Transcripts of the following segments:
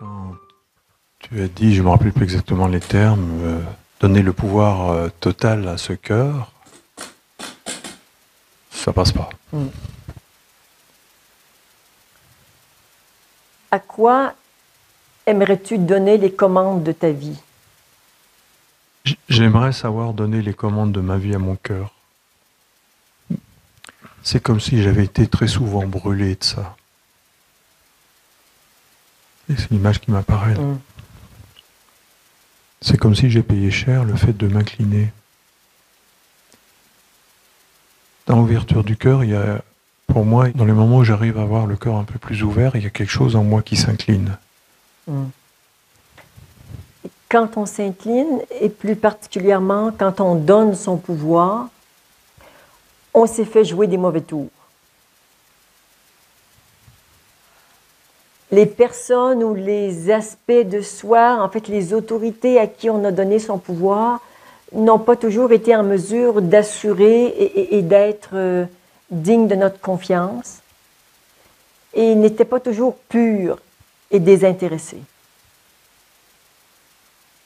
Quand tu as dit, je ne me rappelle plus exactement les termes, donner le pouvoir total à ce cœur, ça passe pas. À quoi aimerais-tu donner les commandes de ta vie? J'aimerais savoir donner les commandes de ma vie à mon cœur. C'est comme si j'avais été très souvent brûlé de ça. Et c'est l'image qui m'apparaît. C'est comme si j'ai payé cher le fait de m'incliner. Dans l'ouverture du cœur, il y a, pour moi, dans les moments où j'arrive à avoir le cœur un peu plus ouvert, il y a quelque chose en moi qui s'incline. Quand on s'incline, et plus particulièrement quand on donne son pouvoir, on s'est fait jouer des mauvais tours. Les personnes ou les aspects de soi, en fait les autorités à qui on a donné son pouvoir, n'ont pas toujours été en mesure d'assurer et d'être dignes de notre confiance et n'étaient pas toujours purs et désintéressés.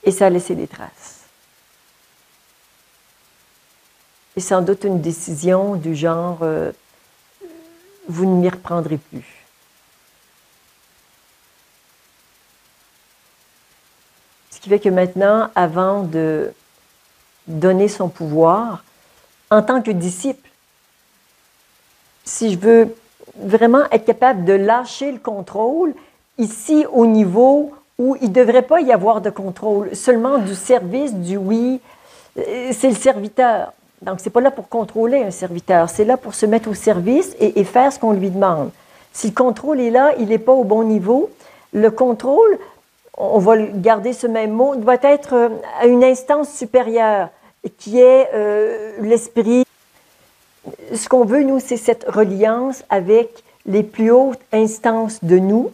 Et ça a laissé des traces. Et sans doute une décision du genre vous ne m'y reprendrez plus. Ce qui fait que maintenant, avant de donner son pouvoir, en tant que disciple, si je veux vraiment être capable de lâcher le contrôle, ici au niveau où il ne devrait pas y avoir de contrôle, seulement du service, du oui, c'est le serviteur. Donc, ce n'est pas là pour contrôler un serviteur, c'est là pour se mettre au service et faire ce qu'on lui demande. Si le contrôle est là, il n'est pas au bon niveau, le contrôle, on va garder ce même mot, doit être à une instance supérieure qui est l'esprit. Ce qu'on veut, nous, c'est cette reliance avec les plus hautes instances de nous,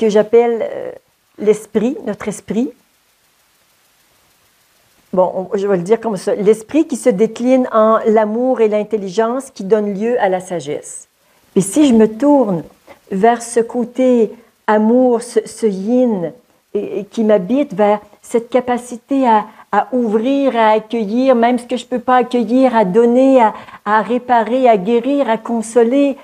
que j'appelle l'esprit, notre esprit. Bon, je vais le dire comme ça. L'esprit qui se décline en l'amour et l'intelligence qui donne lieu à la sagesse. Et si je me tourne vers ce côté amour, ce yin, et qui m'habite, vers cette capacité à ouvrir, à accueillir, même ce que je ne peux pas accueillir, à donner, à réparer, à guérir, à consoler,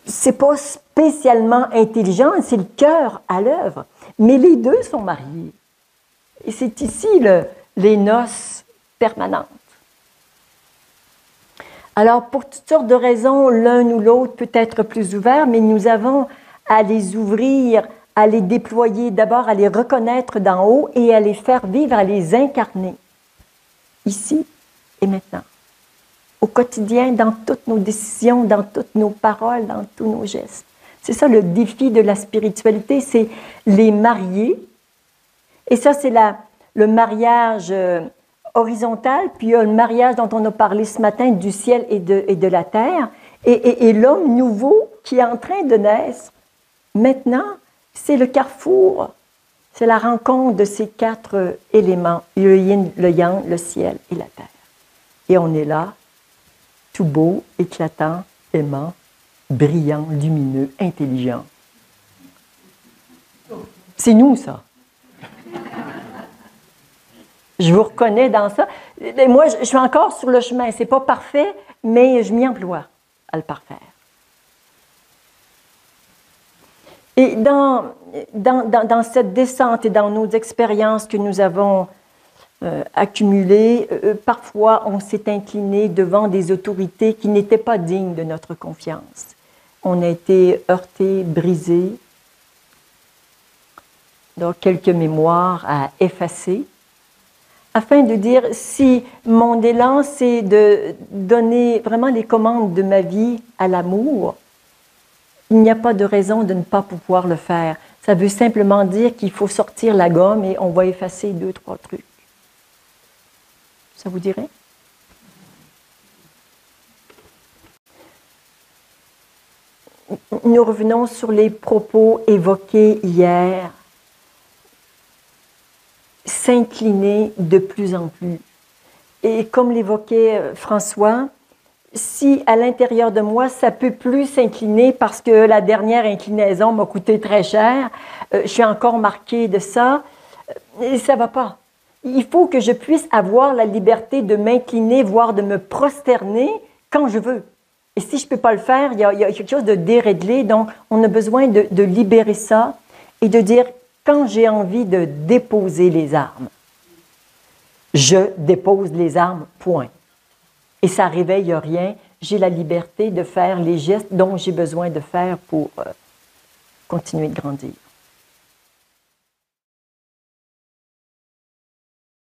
c'est pas spécialement intelligent, c'est le cœur à l'œuvre. Mais les deux sont mariés. Et c'est ici les noces permanentes. Alors, pour toutes sortes de raisons, l'un ou l'autre peut être plus ouvert, mais nous avons à les ouvrir, à les déployer, d'abord à les reconnaître d'en haut et à les faire vivre, à les incarner, ici et maintenant, au quotidien, dans toutes nos décisions, dans toutes nos paroles, dans tous nos gestes. C'est ça le défi de la spiritualité, c'est les marier. Et ça, c'est le mariage horizontal, puis il y a le mariage dont on a parlé ce matin du ciel et de la terre, et l'homme nouveau qui est en train de naître. Maintenant, c'est le carrefour, c'est la rencontre de ces quatre éléments, le yin, le yang, le ciel et la terre. Et on est là, tout beau, éclatant, aimant, brillant, lumineux, intelligent. C'est nous, ça. Je vous reconnais dans ça. Et moi, je suis encore sur le chemin. Ce n'est pas parfait, mais je m'y emploie à le parfaire. Et dans cette descente et dans nos expériences que nous avons accumulées, parfois on s'est incliné devant des autorités qui n'étaient pas dignes de notre confiance. On a été heurtés, brisés. Donc, quelques mémoires à effacer, afin de dire si mon élan, c'est de donner vraiment les commandes de ma vie à l'amour, il n'y a pas de raison de ne pas pouvoir le faire. Ça veut simplement dire qu'il faut sortir la gomme et on va effacer 2, 3 trucs. Ça vous dirait? Nous revenons sur les propos évoqués hier. S'incliner de plus en plus. Et comme l'évoquait François, si à l'intérieur de moi, ça peut plus s'incliner parce que la dernière inclinaison m'a coûté très cher, je suis encore marquée de ça, et ça ne va pas. Il faut que je puisse avoir la liberté de m'incliner, voire de me prosterner quand je veux. Et si je ne peux pas le faire, il y a quelque chose de déréglé. Donc, on a besoin de libérer ça et de dire, quand j'ai envie de déposer les armes, je dépose les armes, point. Et ça ne réveille rien. J'ai la liberté de faire les gestes dont j'ai besoin de faire pour continuer de grandir.